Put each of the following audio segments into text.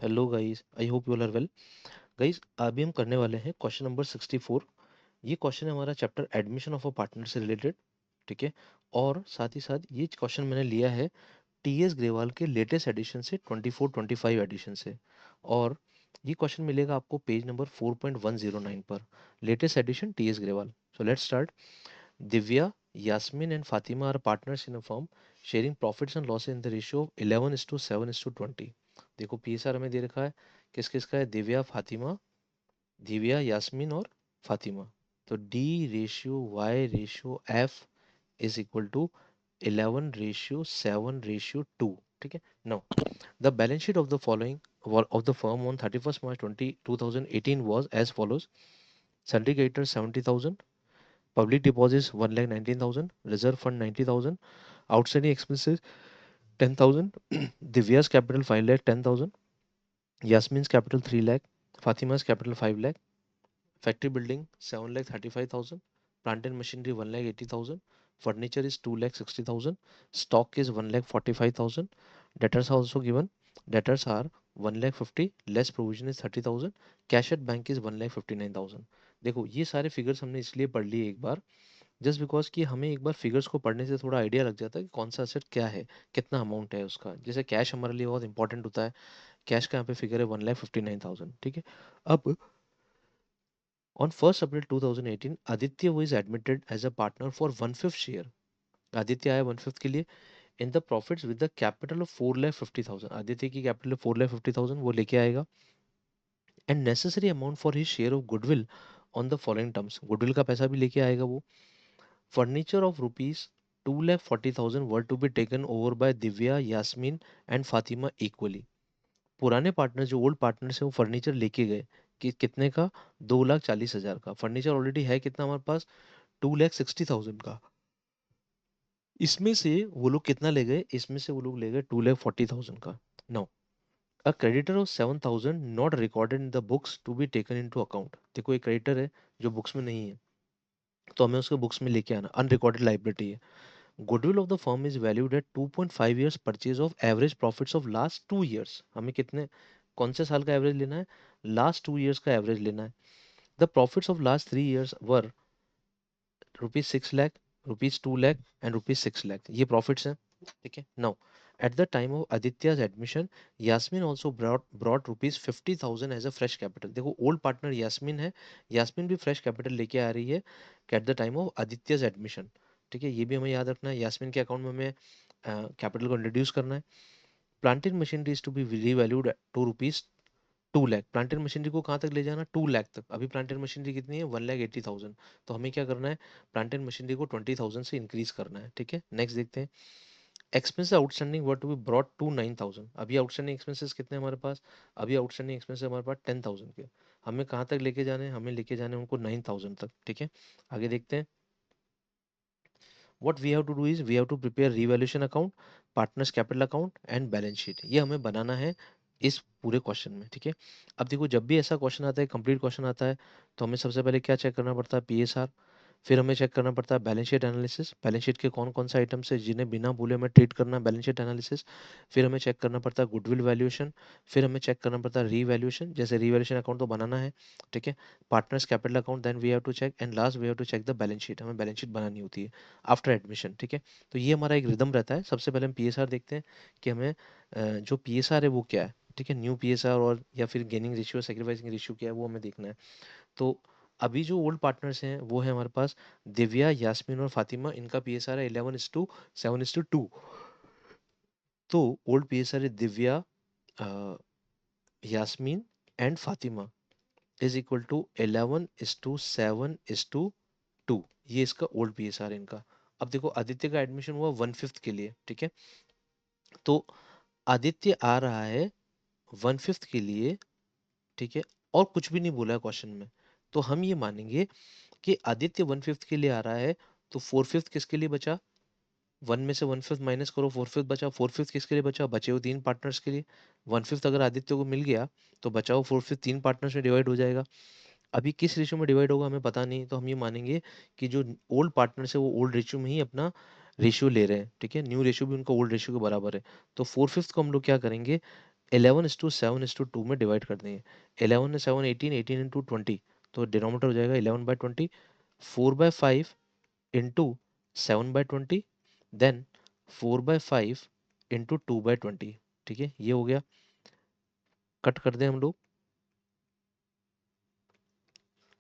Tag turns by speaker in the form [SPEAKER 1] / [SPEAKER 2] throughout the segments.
[SPEAKER 1] Hello guys, I hope you all are well. Guys, अभी हम करने वाले हैं क्वेश्चन नंबर 64। ये क्वेश्चन है हमारा chapter admission of a partner से रिलेटेड। ठीक है। और साथ ही साथ ये क्वेश्चन मैंने लिया है टीएस ग्रेवाल के लेटेस्ट एडिशन से, 24-25 एडिशन से। और ये क्वेश्चन मिलेगा आपको पेज नंबर 4.109 पर। Latest edition TS Grewal. So let's start. Divya, Yasmin and Fatima are partners in a firm sharing profits and losses in the ratio of 11:7:20। देखो पीएसआर हमें दे रखा है, किस किसका है? दिव्या, फातिमा, दिव्या, यास्मीन और फातिमा। तो D ratio Y ratio F is equal to 11:7:2। ठीक है। Now the balance sheet of the following of the firm on 31st March 2018 was as follows: sundry creditors 70,000, public deposits 1,19,000, reserve fund 90,000, outstanding expenses 10,000, Divya's capital 5 lakh 10,000, Yasmin's capital 3 lakh, Fatima's capital 5 lakh, factory building 7 lakh 35,000, plant and machinery 1 lakh 80,000, furniture is 2 lakh 60,000, stock is 1 lakh 45,000, debtors are also given. Debtors are 1 lakh 50, less provision is 30,000, cash at bank is 1 lakh 59,000। देखो ये सारे figures हमने इसलिए पढ़ लिए एक बार, just because कि हमें एक बार फिगर्स को पढ़ने से थोड़ा आइडिया लग जाता है कि कौन सा असेट क्या है, कितना अमाउंट है उसका। जैसे कैश हमारे लिए बहुत इंपॉर्टेंट होता है। कैश का यहाँ पे फिगर है 1,59,000। ठीक है। अब ऑन 1 अप्रैल 2018 आदित्य वो is admitted as a partner for 1/5 share. Aditya आया 1/5 के लिए in the profits with the capital of 4,50,000। Aditya की कैपिटल 4,50,000 वो लेके आएगा। And necessary amount for his share of goodwill on the following terms. Goodwill का पैसा भी लेके आएगा वो। Furniture of rupees 2,40,000 were to be taken over by Divya, Yasmin and Fatima equally। पुराने पार्टनर जो ओल्ड पार्टनर्स हैं वो फर्नीचर लेके गए कि कितने का? 2,40,000 का। फर्नीचर ऑलरेडी है कितना हमारे पास? 2,60,000 का। इसमें से वो लोग कितना ले गए? इसमें से वो लोग ले गए 2,40,000 का। Now a creditor of 7,000 not recorded in the books to be taken into account. देखो एक क्रेडिटर है जो बुक्स में नहीं है, तो हमें उसके बुक्स में लेके आना। अनरिकॉर्डेड लाइबिलिटी है। Goodwill of the firm is valued at 2.5 years purchase of average profits of last 2 years। हमें कितने, कौन से साल का एवरेज लेना है? लास्ट 2 years का एवरेज लेना है। The profits of last 3 years were ₹6 lakh, ₹2 lakh and ₹6 lakh. ये प्रॉफिट्स हैं। ठीक है। Now at the time of Aditya's admission Yasmin also brought ₹50,000 as a fresh capital. देखो ओल्ड पार्टनर यास्मीन है, यास्मीन भी फ्रेश कैपिटल लेके आ रही है at the time of Aditya's admission. ठीक है, ये भी हमें याद रखना है। यास्मीन के अकाउंट में हमें कैपिटल को इंट्रोड्यूस करना है। Planted machinery is to be revalued to ₹2 lakh. Planted machinery को कहाँ तक ले जाना? 2 लाख तक। अभी प्लांटेड मशीनरी कितनी है? 1,80,000। तो हमें क्या करना है? प्लांटेड मशीनरी को 20,000 से इंक्रीज करना है। ठीक है। नेक्स्ट देखते हैं। Expense outstanding were to be brought to 9,000। अभी आउटस्टैंडिंग एक्सपेंसेस कितने हैं हमारे पास? अभी आउटस्टैंडिंग एक्सपेंसेस हमारे पास 10,000 के। हमें कहाँ तक लेके जाने हैं? हमें लेके जाने हैं उनको 9,000 तक। ठीक है। आगे देखते हैं। what we have to do is we have to prepare revaluation account, partners capital account and balance sheet। ये हमें बनाना है इस पूरे क्वेश्चन में। ठीक है। अब देखो जब भी ऐसा क्वेश्चन आता है, कंप्लीट क्वेश्चन आता है, तो हमें सबसे पहले क्या चेक करना पड़ता है? पीएसआर। फिर हमें चेक करना पड़ता है balance sheet analysis. Balance sheet के कौन कौन से आइटम्स है जिन्हें बिना भूले हमें ट्रीट करना है बैलेंस शीट एनालिसिस। फिर हमें चेक करना पड़ता है गुडविल वैल्यूएशन। फिर हमें चेक करना पड़ता है रीवैल्यूएशन, जैसे रीवैल्यूएशन अकाउंट तो बनाना है। ठीक है। Partners capital account then we have to check and last we have to check the balance sheet. हमें बैलेंस शीट बनानी होती है आफ्टर एडमिशन। ठीक है। तो ये हमारा एक रिदम रहता है। सबसे पहले हम पीएसआर देखते हैं कि हमें जो पीएसआर है वो क्या है। ठीक है। न्यू पीएसआर और या फिर गेनिंग रेशियो सेक्रीफाइसिंग रेशियो क्या है वो हमें देखना है। तो अभी जो ओल्ड पार्टनर्स हैं वो है हमारे पास दिव्या, यास्मीन और फातिमा। इनका पीएसआर है 11:7:2। तो ओल्ड पीएसआर है Divya, uh, Yasmin and Fatima is equal to 11:7:2। ये इसका ओल्ड पीएसआर है इनका। अब देखो आदित्य का एडमिशन हुआ 1/5 के लिए। ठीक है। तो आदित्य आ रहा है 1/5 के लिए। ठीक है। और कुछ भी नहीं बोला है क्वेश्चन में, तो हम ये मानेंगे कि आदित्य 1/5 के लिए आ रहा है। तो 4/5 किसके लिए बचा? 1 में से 1/5 माइनस करो, 4/5 बचा। 4/5 किसके लिए बचा? बचे हुए 3 पार्टनर्स के लिए। 1/5 अगर आदित्य को मिल गया तो बचा हुआ 4/5 3 पार्टनर्स में डिवाइड हो जाएगा। अभी किस रेशियो में डिवाइड होगा हमें पता नहीं, तो हम ये मानेंगे कि जो ओल्ड पार्टनर्स है वो ओल्ड रेशियो में ही अपना रेशियो ले रहे हैं। ठीक है। न्यू रेशियो भी उनका ओल्ड रेशियो के बराबर है। तो 4/5 को हम लोग क्या करेंगे? 11:7:2 में डिवाइड कर देंगे। 11 ने 7 18, 18 इंटू 20, तो डिनोमिनेटर हो जाएगा 11/20, 4/5 इंटू 7/20, देन 4/5 इंटू 2/20। ठीक है, ये हो गया। कट कर दें हम लोग।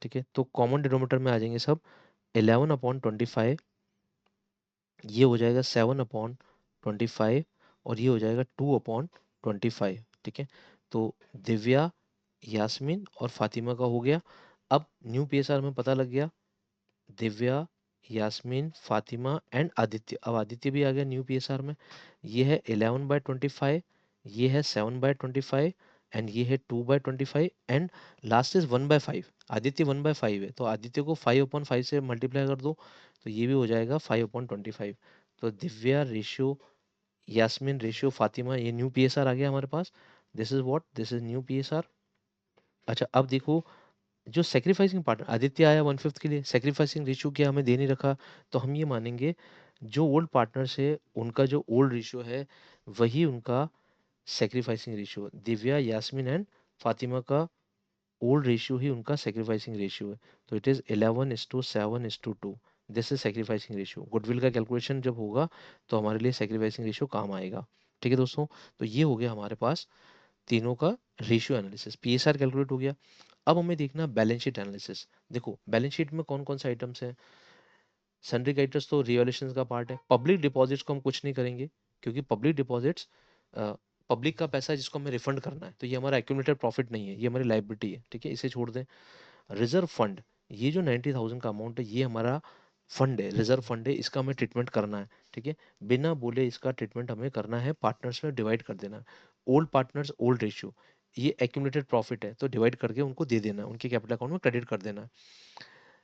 [SPEAKER 1] ठीक है, तो कॉमन डिनोमिनेटर में आ जाएंगे सब। 11/25, ये हो जाएगा 7/25, और ये हो जाएगा 2/25। ठीक है, तो दिव्या, यास्मीन और फातिमा का हो गया। अब न्यू पीएसआर में पता लग गया, दिव्या, यास्मीन, फातिमा एंड आदित्य। अब आदित्य भी आ गया न्यू पीएसआर में। ये है 11/25, ये है 7/25, एंड ये है 2/25, एंड लास्ट इज 1/5। आदित्य 1/5 है, तो आदित्य को 5/5 से मल्टीप्लाई कर दो, तो ये भी हो जाएगा 5/25। तो दिव्या रेशियो, यास्मीन रेशियो, फातिमा, ये न्यू पीएसआर आ गया हमारे पास। This is what, this is new PSR. अच्छा, अब देखो, जो सेक्रीफाइसिंग पार्टनर आदित्य आया 1/5 के लिए, सेक्रीफाइसिंग रेशियो क्या हमें दे नहीं रखा, तो हम ये मानेंगे जो ओल्ड पार्टनर्स है उनका जो ओल्ड रेशियो है वही उनका sacrificing ratio. Divya, Yasmin and Fatima का ओल्ड रेशियो ही उनका सेक्रीफाइसिंग रेशियो है। तो it is 11:7:2। This is sacrificing ratio. Goodwill का कैलकुलेशन जब होगा तो हमारे लिए सेक्रीफाइसिंग रेशियो काम आएगा। ठीक है दोस्तों, तो ये हो गया हमारे पास तीनों का रेशियो एनालिसिस। पीएसआर कैलकुलेट हो गया। अब हमें देखना बैलेंस शीट एनालिसिस। देखो बैलेंस शीट में कौन कौन से आइटम्स हैं। सन्ड्री क्रेडिटर्स तो रिवैल्यूएशन का पार्ट है। पब्लिक डिपॉजिट्स को हम कुछ नहीं करेंगे, क्योंकि पब्लिक डिपॉजिट्स पब्लिक का पैसा है जिसको हमें रिफंड करना है, तो ये हमारा एक्यूमुलेटेड प्रॉफिट नहीं है, ये हमारी लाइबिलिटी है। ठीक है, इसे छोड़ दें। रिजर्व फंड, ये जो 90,000 का अमाउंट है ये हमारा फंड है, रिजर्व फंड है, इसका हमें ट्रीटमेंट करना है। ठीक है, बिना बोले इसका ट्रीटमेंट हमें करना है, पार्टनर्स में डिवाइड कर देना है। ओल्ड पार्टनर्स ओल्ड रेशियो, ये एक्यूमुलेटेड प्रॉफिट है, तो डिवाइड करके उनको दे देना है, उनके कैपिटल अकाउंट में क्रेडिट कर देना है।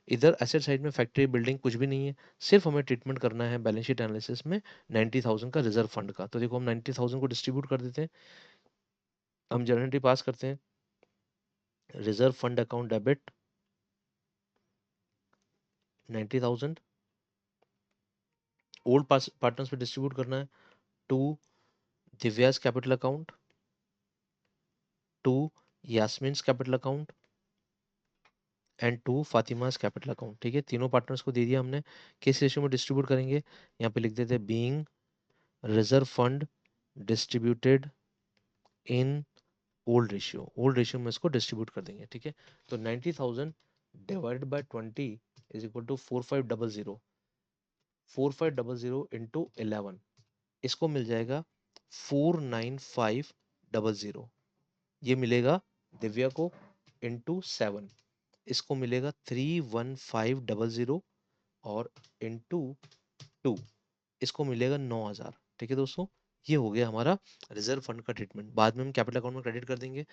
[SPEAKER 1] इधर एसेट साइड में फैक्ट्री बिल्डिंग कुछ भी नहीं है, सिर्फ हमें ट्रीटमेंट करना है बैलेंस शीट एनालिसिस में 90,000 का रिजर्व फंड का। तो देखो हम 90,000 को डिस्ट्रीब्यूट कर देते हैं। हम जर्नल पास करते हैं। Reserve fund account debit 90,000, old partners पे डिस्ट्रीब्यूट करना है। To Divya's capital account, to Yasmin capital account and to Fatima's capital account. ठीक है, तीनों पार्टनर्स को दे दिया हमने। किस रेशियो में डिस्ट्रीब्यूट करेंगे, यहाँ पे लिख देते हैं being reserve fund distributed in old ratio. Old ratio में इसको डिस्ट्रीब्यूट कर देंगे। ठीक है, तो 90,000 divided by 20 is equal to 4500। 4500 into 11, इसको मिल जाएगा 49500। ये मिलेगा दिव्या को इंटू 7, इसको मिलेगा 31500, और इंटू 2 इसको मिलेगा 9,000। ठीक है दोस्तों, ये हो गया हमारा रिजर्व फंड का ट्रीटमेंट। बाद में हम कैपिटल अकाउंट में क्रेडिट कर देंगे।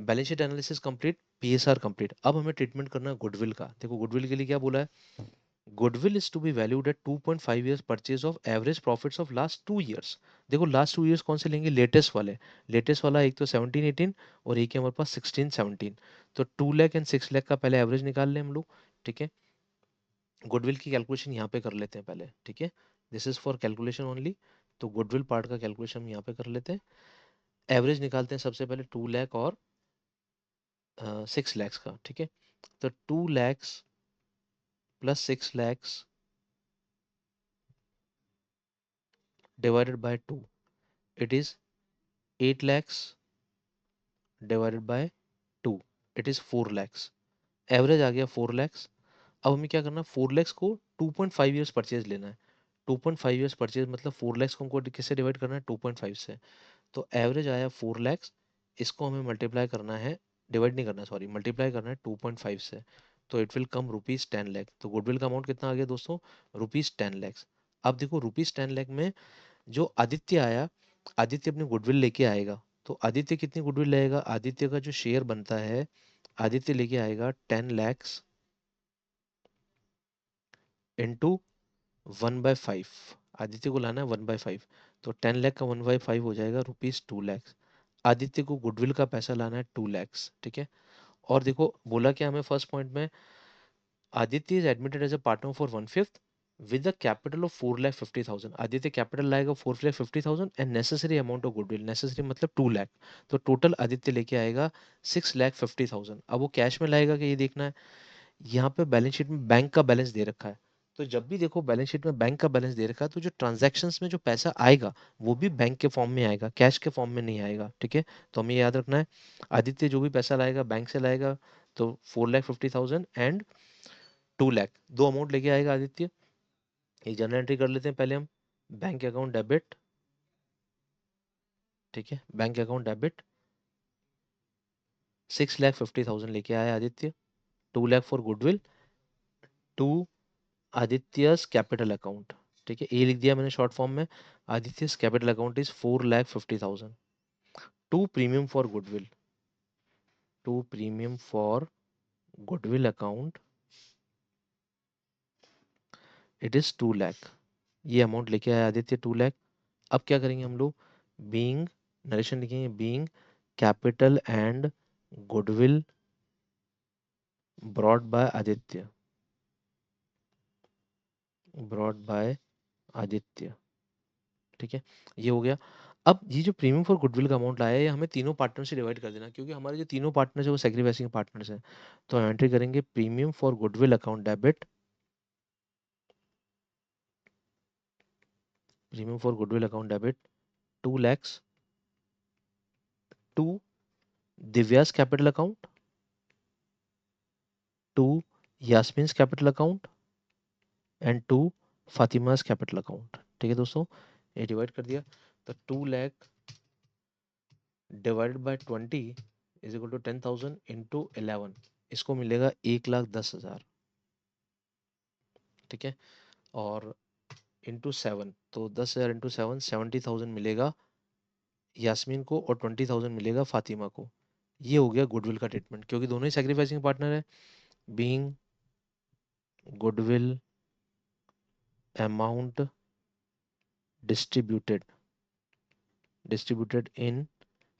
[SPEAKER 1] Balance sheet analysis complete, PSR complete. अब हमें ट्रीटमेंट करना है गुडविल का। देखो गुडविल के लिए क्या बोला है, goodwill is to be valued at 2.5 years purchase of average profits of last 2 years। देखो लास्ट 2 years कौन से लेंगे, लेटेस्ट वाले। लेटेस्ट वाला एक तो 17-18 और एक है हमारे पास 16-17। तो 2 लाख एंड 6 लाख का पहले एवरेज निकाल लें हम लोग। ठीक है, गुडविल की कैलकुलेशन यहाँ पे कर लेते हैं पहले। ठीक है, this is for calculation only. तो गुडविल पार्ट का कैलकुलेशन हम यहाँ पे कर लेते हैं। एवरेज निकालते हैं सबसे पहले 2 लाख और 6 लैक्स का। ठीक है, तो 2 lakhs plus 6 lakhs divided by 2, it is 8 lakhs divided by 2, it is 4 lakhs। Average आ गया 4 lakhs। अब हमें क्या करना है, 4 lakhs को 2.5 years परचेज लेना है। 2.5 years परचेज मतलब 4 lakhs को हमको किससे डिवाइड करना है, 2.5 से। तो एवरेज आया 4 lakhs, इसको हमें मल्टीप्लाई करना है, डिवाइड नहीं करना सॉरी, मल्टीप्लाई करना है 2.5 से। तो it will come rupees 10 lakh. तो गुडविल का अमाउंट कितना आ गया दोस्तों, रुपीज 10 lakhs। अब देखो रुपीज 10 लाख में जो आदित्य आया, आदित्य अपनी गुडविल लेके आएगा। तो आदित्य कितनी गुडविल लेगा, आदित्य का जो शेयर बनता है, आदित्य लेके आएगा 10 lakhs इंटू 1/5। आदित्य को लाना है 1/5, तो 10 लाख का 1/5 हो जाएगा रुपीज 2 lakhs। आदित्य को गुडविल का पैसा लाना है 2 lakhs। ठीक है, और देखो बोला क्या हमें फर्स्ट पॉइंट में, Aditya is admitted as a partner for 1/5, with a capital of 4,50,000। Aditya capital लाएगा 4,50,000 and necessary amount of goodwill, necessary मतलब 2 लाख। तो टोटल आदित्य लेके आएगा 6,50,000। अब वो कैश में लाएगा कि ये देखना है। यहाँ पे बैलेंस शीट में बैंक का बैलेंस दे रखा है, तो जब भी देखो बैलेंस शीट में बैंक का बैलेंस दे रखा है, तो जो ट्रांजैक्शंस में जो पैसा आएगा वो भी बैंक के फॉर्म में आएगा, कैश के फॉर्म में नहीं आएगा। ठीक है, तो हमें याद रखना है आदित्य जो भी पैसा लाएगा बैंक से लाएगा, तो 4,50,000 एंड 2 लाख, दो अमाउंट लेके आएगा आदित्य। एक जनरल एंट्री कर लेते हैं पहले हम, बैंक अकाउंट डेबिट। ठीक है, बैंक अकाउंट डेबिट 6,50,000 लेके आया Aditya, 2 lakh for goodwill to Aditya's capital account. ठीक है, ए लिख दिया मैंने शॉर्ट फॉर्म में। Aditya's capital account is 4,50,000 to premium for goodwill, to premium for goodwill account it is 2 lakh. ये अमाउंट लेके आया आदित्य 2 लाख। अब क्या करेंगे हम लोग, बीइंग, नरेशन लिखेंगे, being capital and goodwill brought by Aditya, brought by Aditya. ठीक है, ये हो गया। अब ये जो प्रीमियम फॉर गुडविल का अमाउंट आया है, ये हमें तीनों पार्टनर से डिवाइड कर देना, क्योंकि हमारे जो तीनों पार्टनर्स है वो सेक्रीफाइसिंग पार्टनर्स हैं। तो हम एंट्री करेंगे premium for goodwill account debit, premium for goodwill account debit 2 lakhs to Divya's capital account, to Yasmin's capital account and to Fatima's capital account. ठीक है दोस्तों, ये डिवाइड कर दिया। तो 2 lakh divided by 20 is equal to 10,000 into 11, इसको मिलेगा 1,10,000। ठीक है, और इंटू 7, तो 10,000 इंटू 7 70,000 मिलेगा यास्मीन को और 20,000 मिलेगा फातिमा को। ये हो गया गुडविल का ट्रीटमेंट, क्योंकि दोनों ही सेक्रीफाइसिंग पार्टनर है। Being goodwill amount distributed, distributed in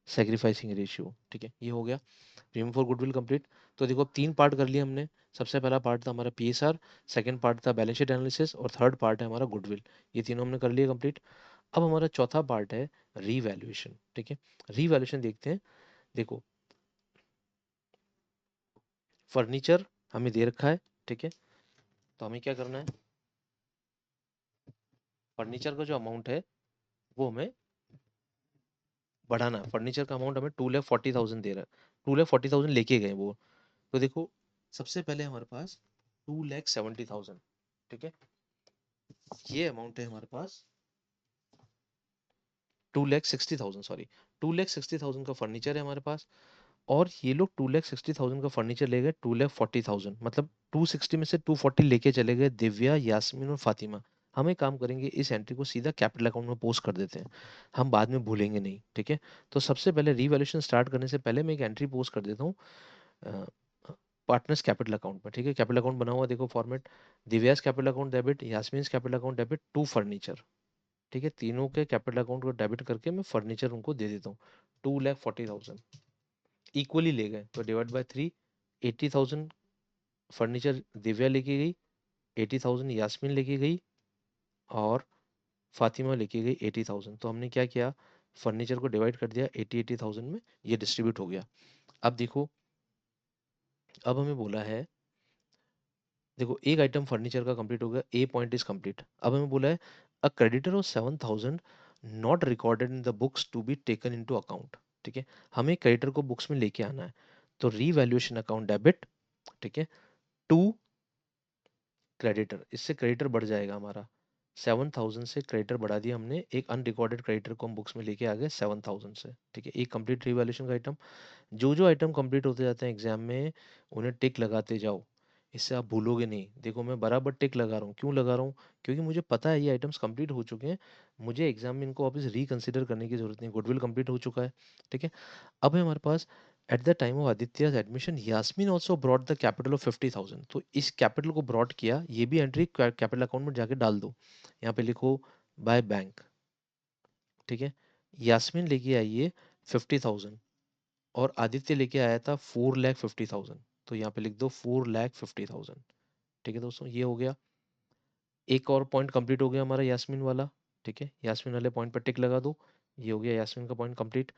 [SPEAKER 1] sacrificing ratio. ठीक है, ये हो गया प्रीमियम फॉर गुडविल कंप्लीट। तो देखो अब तीन पार्ट कर लिए हमने। सबसे पहला पार्ट था हमारा पीएसआर, सेकंड पार्ट था बैलेंस शीट एनालिसिस, और थर्ड पार्ट है हमारा गुडविल। ये तीनों हमने कर लिए कंप्लीट। अब हमारा चौथा पार्ट है रीवैल्यूएशन। ठीक है, रीवैल्यूएशन देखते हैं। देखो फर्नीचर हमें दे रखा है। ठीक है, तो हमें क्या करना है, फर्नीचर का जो अमाउंट है वो हमें बढ़ाना है। फर्नीचर का अमाउंट हमें 2,40,000 दे रहा है, 2,40,000 लेके गए वो। तो देखो सबसे पहले हमारे पास 2,70,000। ठीक है, ये अमाउंट है हमारे पास 2,60,000, सॉरी 2,60,000 का फर्नीचर है हमारे पास। और ये लोग 2,60,000 का फर्नीचर ले गए 2,40,000, मतलब 260 में से 240 लेके चले गए दिव्या, यास्मीन और फातिमा। हम एक काम करेंगे, इस एंट्री को सीधा कैपिटल अकाउंट में पोस्ट कर देते हैं, हम बाद में भूलेंगे नहीं। ठीक है, तो सबसे पहले रीवैल्यूएशन स्टार्ट करने से पहले मैं एक एंट्री पोस्ट कर देता हूँ पार्टनर्स कैपिटल अकाउंट में। ठीक है, कैपिटल अकाउंट बना हुआ देखो format, Divya's capital account debit, Yasmin capital account debit to furniture. ठीक है, तीनों के कैपिटल अकाउंट को डेबिट करके मैं फर्नीचर उनको दे देता हूँ। 2,40,000 इक्वली ले गए, तो डिवाइड बाय 3, 80,000 फर्नीचर दिव्या लेके गई, 80,000 यास्मीन लेके गई, और फातिमा लेके गई 80,000। तो हमने क्या किया, फर्नीचर को डिवाइड कर दिया 80,000 में, ये डिस्ट्रीब्यूट हो गया। अब देखो, अब हमें बोला है, देखो एक आइटम फर्नीचर का कंप्लीट हो गया, ए पॉइंट इज कंप्लीट। अब हमें बोला है a creditor of 7,000 not recorded in the books to be taken into account. ठीक है, हमें क्रेडिटर को बुक्स में लेके आना है, तो रीवैल्यूएशन अकाउंट डेबिट। ठीक है, टू क्रेडिटर, इससे क्रेडिटर बढ़ जाएगा हमारा, 7,000 से क्रेडिटर बढ़ा दिया हमने, एक अनरिकॉर्डेड क्रेडिटर को हम बुक्स में लेके आ गए 7,000 से। ठीक है, एक कंप्लीट रीवैल्यूएशन का आइटम। जो जो आइटम कंप्लीट होते जाते हैं एग्जाम में, उन्हें टिक लगाते जाओ, इससे आप भूलोगे नहीं। देखो मैं बराबर टिक लगा रहा हूँ, क्यों लगा रहा हूँ, क्योंकि मुझे पता है ये आइटम्स कंप्लीट हो चुके हैं, मुझे एग्जाम में इनको वापस रिकंसिडर करने की जरूरत नहीं, गुडविल कंप्लीट हो चुका है। ठीक है, अब है हमारे पास at the time of Aditya admission Yasmin also brought the capital of 50,000। तो इस कैपिटल को ब्रॉट किया, ये भी एंट्री कैपिटल अकाउंट में जाके डाल दो। यहाँ पे लिखो बाय बैंक। ठीक है, यास्मीन लेके आई है 50,000 और आदित्य लेके आया था 4,50,000। तो यहाँ पे लिख दो 4,50,000। ठीक है दोस्तों, ये हो गया। एक और पॉइंट कंप्लीट हो गया हमारा यास्मीन वाला। ठीक है, यास्मीन वाले पॉइंट पर टिक लगा दो, ये हो गया यास्मीन का point complete.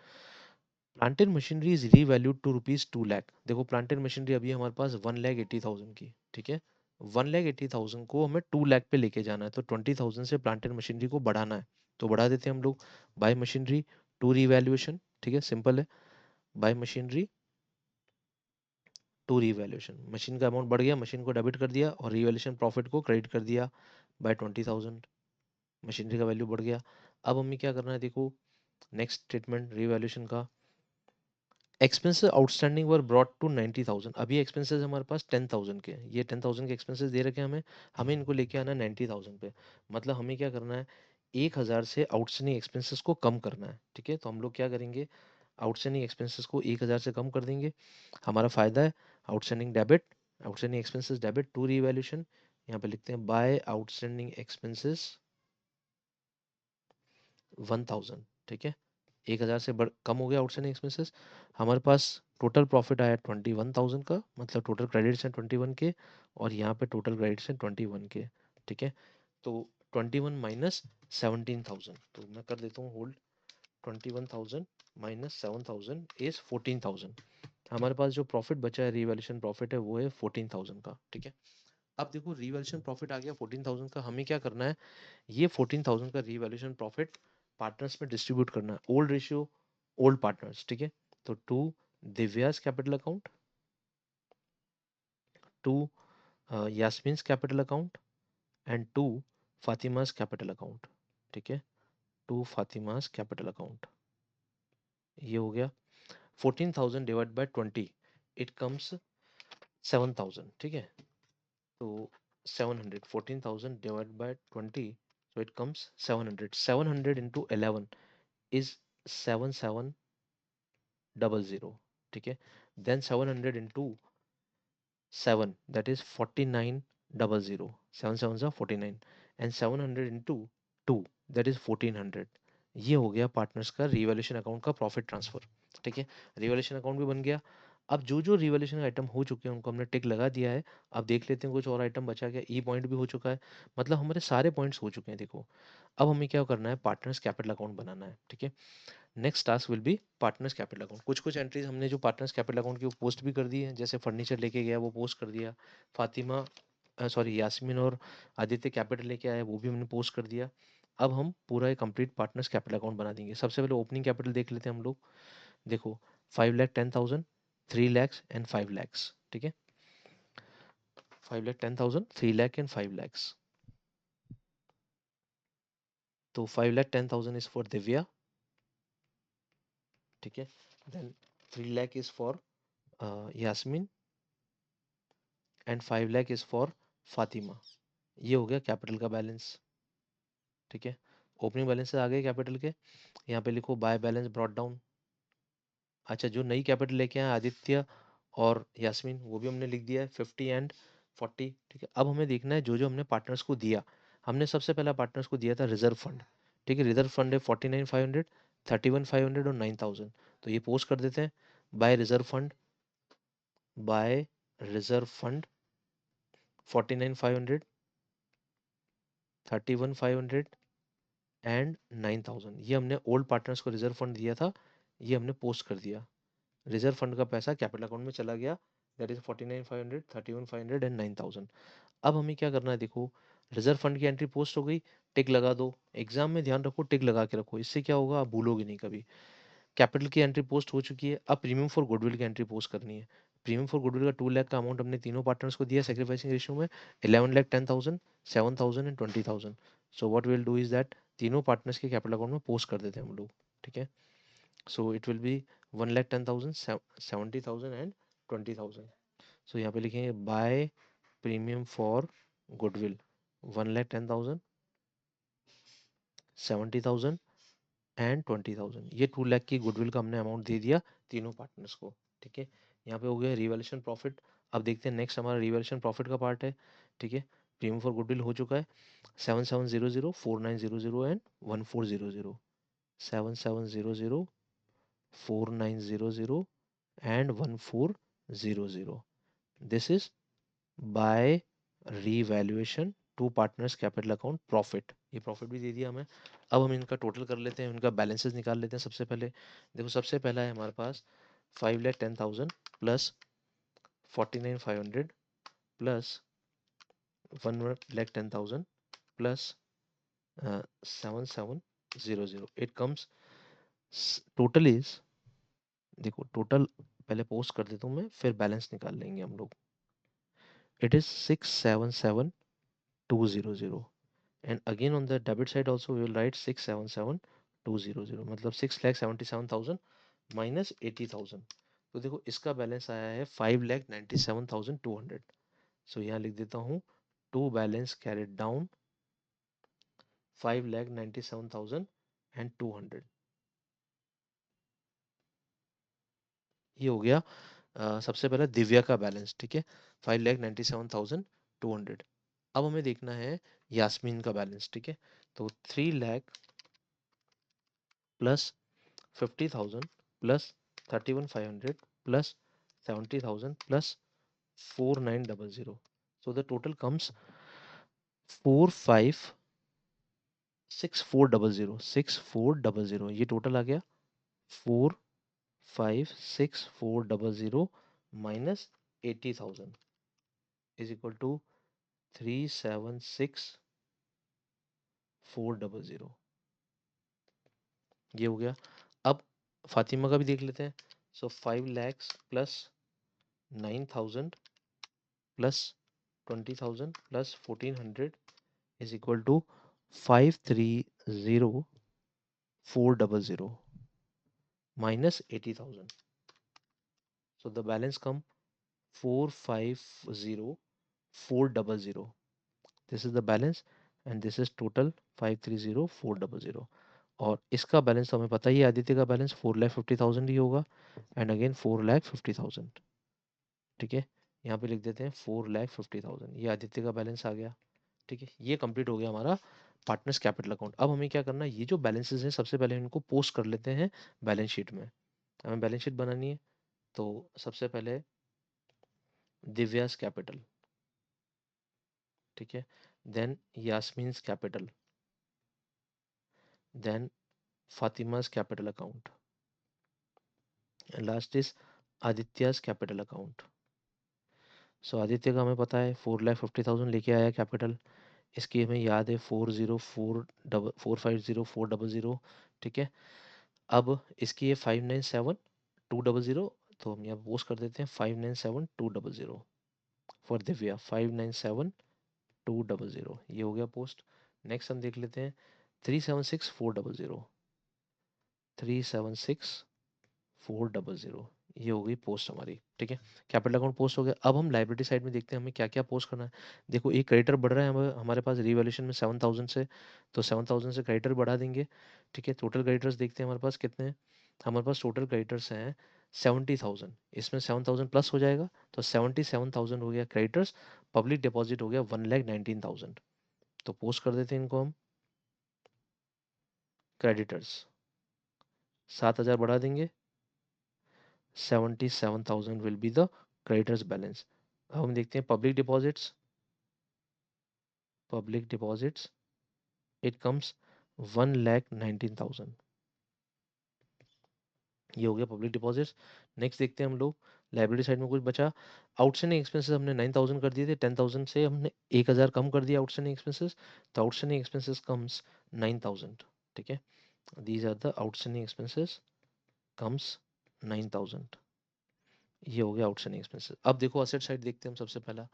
[SPEAKER 1] Planted machinery is revalued to rupees 2 lakh. देखो प्लांटेड मशीनरी अभी हमारे पास 1,80,000 की, ठीक है, 1,80,000 को हमें 2 लाख पे लेके जाना है, तो 20,000 से प्लांटेड मशीनरी को बढ़ाना है, तो बढ़ा देते हैं हम लोग। बाय मशीनरी टू रीवैल्यूएशन, ठीक है, सिंपल है। By machinery to revaluation, machine का अमाउंट बढ़ गया, मशीन को डेबिट कर दिया और रीवैल्यूएशन प्रॉफिट को क्रेडिट कर दिया बाय 20,000, मशीनरी का वैल्यू बढ़ गया। अब हमें क्या करना है, देखो नेक्स्ट स्टेटमेंट रीवैल्यूएशन का, expenses outstanding were brought to 90,000। अभी एक्सपेंसेस हमारे पास 10,000 के, ये 10,000 के एक्सपेंसेस दे रखे हैं हमें, हमें इनको लेके आना है 90,000 पे। मतलब हमें क्या करना है, 1,000 से आउटस्टैंडिंग एक्सपेंसेस को कम करना है। ठीक है, तो हम लोग क्या करेंगे, आउटस्टैंडिंग एक्सपेंसेस को 1,000 से कम कर देंगे, हमारा फायदा है। Outstanding debit, outstanding expenses debit to revaluation, यहाँ पे लिखते हैं बाय आउटस्टैंडिंग एक्सपेंसेस 1,000। ठीक है, 1,000 से कम हो गया आउटस्टैंडिंग एक्सपेंसेस, हमारे पास टोटल प्रॉफिट आया 21,000 का, मतलब टोटल क्रेडिट्स हैं 21 के, और यहाँ पे टोटल क्रेडिट्स हैं 21 के। ठीक है, तो 21 माइनस 17,000, तो मैं कर देता हूँ होल्ड, 21,000 माइनस 7,000 इज 14,000। हमारे पास जो प्रॉफिट बचा है, रिवैल्यूएशन प्रॉफिट है, वो है 14,000 का। ठीक है, अब देखो रिवैल्यूएशन प्रॉफिट आ गया 14,000 का, हमें क्या करना है, ये 14,000 का रिवैल्यूएशन प्रॉफिट पार्टनर्स में डिस्ट्रीब्यूट करना है, ओल्ड रेशियो ओल्ड पार्टनर्स। ठीक है, तो to Divya's capital account, to Yasmin's capital account, and to Fatima's capital account. ठीक है, टू फातिमास कैपिटल अकाउंट, ये हो गया। 14,000 डिवाइड बाय 20, इट कम्स 7,000। ठीक है, तो 700, 14,000 divide by 20, so it comes 700, 700 into 11 is 7700। ठीक है, then 700 into 7, that is 4900, 7 7 are 49, and 700 into 2, that is 1400। ये हो गया पार्टनर्स का रिवैल्यूएशन अकाउंट का प्रॉफिट ट्रांसफर। ठीक है, रिवैल्यूएशन अकाउंट भी बन गया। अब जो जो रिवैल्यूएशन आइटम हो चुके हैं उनको हमने टिक लगा दिया है। अब देख लेते हैं कुछ और आइटम बचा गया, ई पॉइंट भी हो चुका है, मतलब हमारे सारे पॉइंट्स हो चुके हैं। देखो अब हमें क्या करना है, पार्टनर्स कैपिटल अकाउंट बनाना है। ठीक है, next task will be partners capital account. कुछ कुछ एंट्रीज हमने जो पार्टनर्स कैपिटल अकाउंट की वो पोस्ट भी कर दी है, जैसे फर्नीचर लेके गया वो पोस्ट कर दिया, फातिमा सॉरी यास्मीन और आदित्य कैपिटल लेके आया वो भी हमने पोस्ट कर दिया। अब हम पूरा एक कंप्लीट पार्टनर्स कैपिटल अकाउंट बना देंगे। सबसे पहले ओपनिंग कैपिटल देख लेते हैं हम लोग। देखो 5,10,000, 3 lakhs एंड 5 lakhs। ठीक है, 5,10,000, 3 lakh एंड 5 lakhs। तो 5,10,000 इज फॉर दिव्या। ठीक है, then 3 lakh is for Yasmin, and 5 lakh is for Fatima. ये हो गया कैपिटल का बैलेंस। ठीक है, ओपनिंग बैलेंस से आ गए कैपिटल के, यहाँ पे लिखो बाय बैलेंस ब्रॉट डाउन। अच्छा, जो नई कैपिटल लेके आए आदित्य और यास्मीन वो भी हमने लिख दिया है 50 एंड 40। ठीक है, अब हमें देखना है जो जो हमने पार्टनर्स को दिया। हमने सबसे पहला पार्टनर्स को दिया था रिजर्व फंड। ठीक है, रिजर्व फंड है 49,500, 31,500 और 9,000। तो ये पोस्ट कर देते हैं, by reserve fund, by reserve fund 49,500, 31,500 and 9,000। ये हमने ओल्ड पार्टनर्स को रिजर्व फंड दिया था, ये हमने पोस्ट कर दिया। रिजर्व फंड का पैसा कैपिटल अकाउंट में चला गया, दैट इज 49,500, 31,500 एंड 9,000। अब हमें क्या करना है, देखो रिजर्व फंड की एंट्री पोस्ट हो गई, टिक लगा दो। एग्जाम में ध्यान रखो, टिक लगा के रखो, इससे क्या होगा आप भूलोगे नहीं कभी। कैपिटल की एंट्री पोस्ट हो चुकी है, अब प्रीमियम फॉर गुडविल की एंट्री पोस्ट करनी है। प्रीमियम फॉर गुडविल का 2 लाख का अमाउंट हमने तीनों पार्टनर्स को दिया सेक्रीफाइसिंग रेशियो में, 11,10,000, 7,000 and 20,000। So what will do is that, तीनों पार्टनर्स के कैपिटल अकाउंट में पोस्ट कर देते हैं हम लोग। ठीक है, so it will be 1,10,000, 70,000 and 20,000। So यहाँ पे लिखेंगे by premium for goodwill 1,10,000, 70,000 and 20,000। ये 2 लाख की गुडविल का हमने अमाउंट दे दिया तीनों पार्टनर्स को। ठीक है, यहाँ पे हो गया रिवैल्यूएशन प्रॉफिट। अब देखते हैं नेक्स्ट हमारा रिवैल्यूएशन प्रॉफिट का पार्ट है। ठीक है, प्रीमियम फॉर गुडविल हो चुका है 7,700, 4,900 and 1,400, 7,700, 4,900 and 1,400। This is by revaluation to partners capital account profit, ये प्रॉफिट भी दे दिया हमें। अब हम इनका टोटल कर लेते हैं, इनका बैलेंसेस निकाल लेते हैं। सबसे पहले देखो, सबसे पहला है हमारे पास 5,10,000 plus 49,500 plus 1,10,000 plus 7,700। It comes, total is, देखो टोटल पहले पोस्ट कर देता हूँ मैं, फिर बैलेंस निकाल लेंगे हम लोग। It is 6,77,200 and again on the debit side also we will write 6,77,200, मतलब 6,77,000 माइनस 80,000। तो देखो इसका बैलेंस आया है 5,97,200। सो यहाँ लिख देता हूँ टू बैलेंस कैरिड डाउन 5,97,200। ये हो गया सबसे पहले दिव्या का बैलेंस, ठीक है, 5,97,200। अब हमें देखना है यास्मीन का बैलेंस, ठीक है। तो 3 lakh plus 50,000 plus 31,500 plus 70,000 plus 4,900। So the total comes 4,5,6,400। ये टोटल आ गया 4,5,6,400 माइनस 80,000 इज इक्वल टू 3,76,400। ये हो गया। अब फातिमा का भी देख लेते हैं। So 5 lakhs plus 9,000 plus 20,000 plus 1,400 is equal to 5,30,400 minus 80,000. So the balance come 4,50,400. This is the balance and this is total 5,30,400. और इसका बैलेंस तो हमें पता ही है, आदित्य का बैलेंस 4,50,000 ही होगा एंड अगेन 4,50,000। ठीक है, यहाँ पे लिख देते हैं 4,50,000, ये आदित्य का बैलेंस आ गया। ठीक है, ये कंप्लीट हो गया हमारा पार्टनर्स कैपिटल अकाउंट। अब हमें क्या करना है, ये जो बैलेंसेस हैं सबसे पहले इनको पोस्ट कर लेते हैं बैलेंस शीट में। हमें बैलेंस शीट बनानी है, तो सबसे पहले दिव्यास कैपिटल, ठीक है, then Yasmin's capital, then Fatima's capital account and last is Aditya's capital account. So Aditya का हमें पता है 4,50,000 लेके आया कैपिटल, इसकी हमें याद है 4,04,450,400। ठीक है, अब इसकी है 5,97,200, तो हम यहाँ पोस्ट कर देते हैं 5,97,200 फॉर दिव्या, 5,97,200, ये हो गया पोस्ट। नेक्स्ट हम देख लेते हैं 3,76,400, 3,76,400, ये हो गई पोस्ट हमारी। ठीक है, कैपिटल अकाउंट पोस्ट हो गया। अब हम लाइबिलिटी साइड में देखते हैं हमें क्या क्या पोस्ट करना है। देखो एक क्रेडिटर बढ़ रहा है हमारे पास रिवैल्यूएशन में 7,000 से, तो 7,000 से क्रेडिटर बढ़ा देंगे। ठीक है, टोटल क्रेडिटर्स देखते हैं हमारे पास कितने हैं। हमारे पास टोटल क्रेडिटर्स हैं 70,000, इसमें 7,000 प्लस हो जाएगा तो 77,000 हो गया क्रेडिटर्स। पब्लिक डिपॉजिट हो गया 1,19,000, तो पोस्ट कर देते हैं इनको हम क्रेडिटर्स, 7,000 बढ़ा देंगे, 77,000 will be the creditors balance. अब हम देखते हैं public deposits, public deposits it comes 1,19,000, ये हो गया पब्लिक डिपॉजिट्स। नेक्स्ट देखते हैं हम लोग लाइब्रेरी साइड में कुछ बचा। आउटस्टैंडिंग एक्सपेंसेस हमने 9,000 कर दिए थे, 10,000 से हमने 1,000 कम कर दिया आउटस्टैंडिंग एक्सपेंसेस, तो आउटस्टैंडिंग एक्सपेंसेस कम्स 9,000। ठीक है, these are the outstanding expenses comes 9,000, ये हो गया आउटस्टैंडिंग एक्सपेंसेस। अब देखो असेट साइड देखते हैं हम। सबसे पहला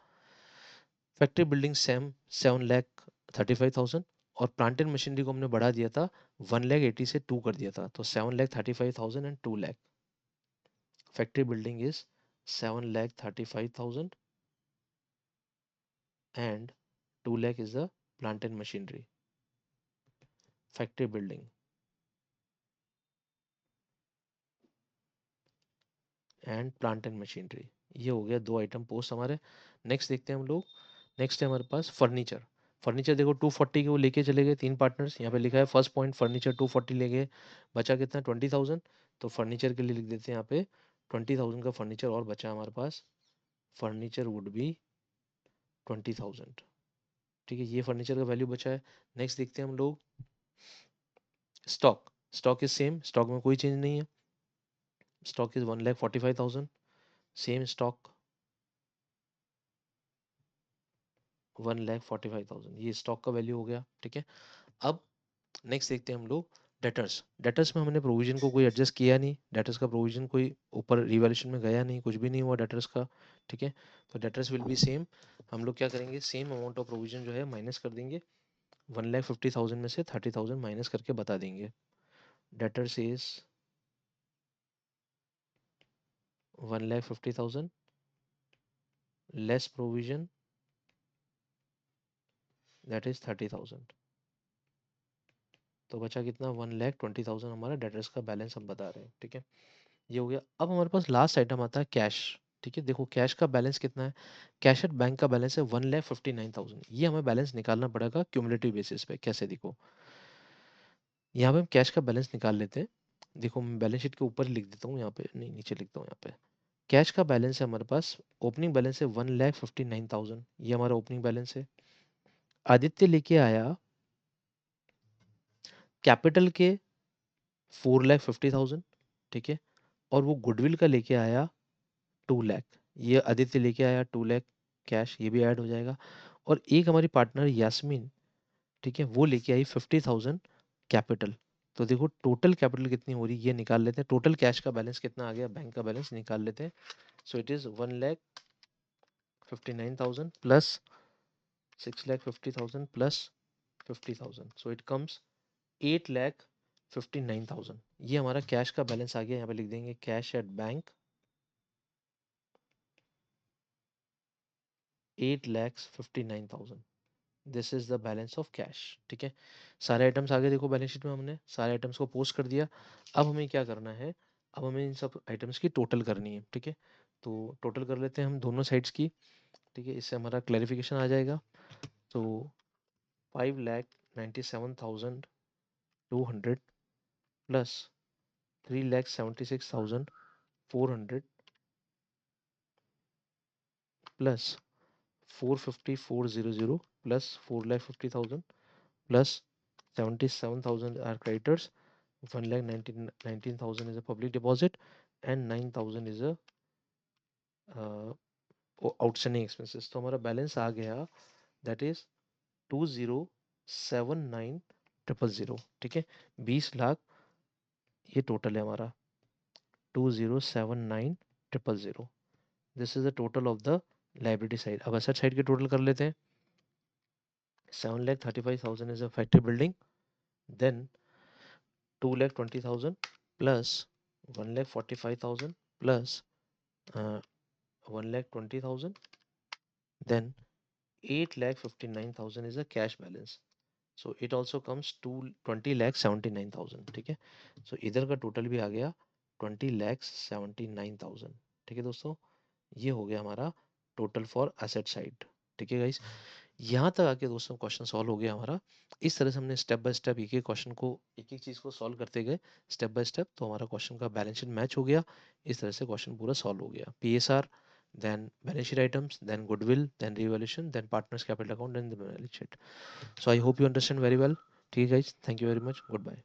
[SPEAKER 1] फैक्ट्री बिल्डिंग सेम 7,35,000 और प्लांट एंड मशीनरी को हमने बढ़ा दिया था 1,80,000 से 2 कर दिया था, तो 7,35,000 and 2 lakh. Factory building is 7,35,000 and 2 lakh is the plant and machinery. Factory building and plant and machinery, ये हो गया दो आइटम पोस्ट हमारे। नेक्स्ट देखते हैं हम लोग। नेक्स्ट है हमारे पास फर्नीचर। फर्नीचर देखो 240 के वो लेके चले गए तीन पार्टनर्स, यहाँ पे लिखा है फर्स्ट पॉइंट फर्नीचर 240 ले गए, बचा कितना 20,000, तो फर्नीचर के लिए लिख देते हैं यहाँ पे 20,000 का फर्नीचर और बचा हमारे पास। Furniture would be 20,000। ठीक है, ये फर्नीचर का वैल्यू बचा है। नेक्स्ट देखते हैं हम लोग stock. Stock is same, stock में कोई चेंज नहीं है। स्टॉक इज 1,45,000, सेम स्टॉक 1,45,000, ये स्टॉक का वैल्यू हो गया। ठीक है, अब नेक्स्ट देखते हैं हम लोग डेटर्स। डेटर्स में हमने प्रोविजन को कोई एडजस्ट किया नहीं, डेटर्स का प्रोविजन कोई ऊपर रिवैल्यूएशन में गया नहीं, कुछ भी नहीं हुआ डेटर्स का। ठीक है, तो डेटर्स विल बी सेम। हम लोग क्या करेंगे, सेम अमाउंट ऑफ प्रोविजन जो है माइनस कर देंगे। 1,50,000 में से 30,000 माइनस करके बता देंगे। Debtors is 1,50,000 less provision, that is 30,000। तो बचा कितना, 1,20,000 हमारा डेटर्स का बैलेंस हम बता रहे हैं। ठीक है, ये हो गया। अब हमारे पास लास्ट आइटम आता है कैश। ठीक है, देखो कैश का बैलेंस कितना है। कैश एट बैंक का बैलेंस है 1,59,000। ये हमें बैलेंस निकालना पड़ेगा क्यूमुलेटिव बेसिस पे। कैसे, देखो यहाँ पे हम कैश का बैलेंस निकाल लेते हैं। देखो मैं बैलेंस शीट के ऊपर ही लिख देता हूँ, यहाँ पे नहीं, नीचे लिखता हूँ। यहाँ पे कैश का बैलेंस है हमारे पास, ओपनिंग बैलेंस है 1,59,000, ये हमारा ओपनिंग बैलेंस है। आदित्य लेके आया कैपिटल के 4,50,000। ठीक है, और वो गुडविल का लेके आया 2 लाख। ये आदित्य लेके आया 2 लाख कैश, ये भी ऐड हो जाएगा। और एक हमारी पार्टनर यास्मीन, ठीक है, वो लेके आई 50,000 कैपिटल। तो देखो टोटल कैपिटल कितनी हो रही है ये निकाल लेते हैं। टोटल कैश का बैलेंस कितना आ गया, बैंक का बैलेंस निकाल लेते हैं। So it is 1,59,000 plus 6,50,000 plus 50,000, so it comes 8,59,000। ये हमारा कैश का बैलेंस आ गया। यहाँ पे लिख देंगे cash at bank 8,59,000, this is the balance of cash. ठीक है, सारे आइटम्स आगे देखो बैलेंस शीट में हमने सारे आइटम्स को पोस्ट कर दिया। अब हमें क्या करना है, अब हमें इन सब आइटम्स की टोटल करनी है। ठीक है, तो टोटल कर लेते हैं हम दोनों साइड्स की। ठीक है, इससे हमारा क्लैरिफिकेशन आ जाएगा। तो 5,97,200 plus 3,76,400 plus 450,400 plus 4,50,000 plus 77,000 are creditors, 1,19,000 is a public deposit, and 9,000 is a uh, outstanding expenses। तो हमारा बैलेंस आ गया, दैट इज 20,79,000। ठीक है, 20 लाख ये टोटल है हमारा, 20,79,000। This is the total of the liability side. अब एसेट साइड के टोटल कर लेते हैं। 7,35,000 is a factory building, then 2,20,000 plus 1,45,000 plus 1,20,000, then 8,59,000 is a cash balance, so it also comes to 20,79,000। ठीक है, so इधर का टोटल भी आ गया 20,79,000। ठीक है दोस्तों, ये हो गया हमारा टोटल फॉर एसेट साइड। ठीक है गाइस, यहाँ तक आके दोस्तों क्वेश्चन सॉल्व हो गया हमारा। इस तरह से हमने स्टेप बाय स्टेप एक एक क्वेश्चन को, एक एक चीज़ को सॉल्व करते गए स्टेप बाय स्टेप, तो हमारा क्वेश्चन का बैलेंस शीट मैच हो गया। इस तरह से क्वेश्चन पूरा सॉल्व हो गया। PSR, then balance sheet items, then goodwill, then revaluation, then partners capital account, then the balance sheet. So I hope you understand very well. ठीक है guys, thank you very much, good bye.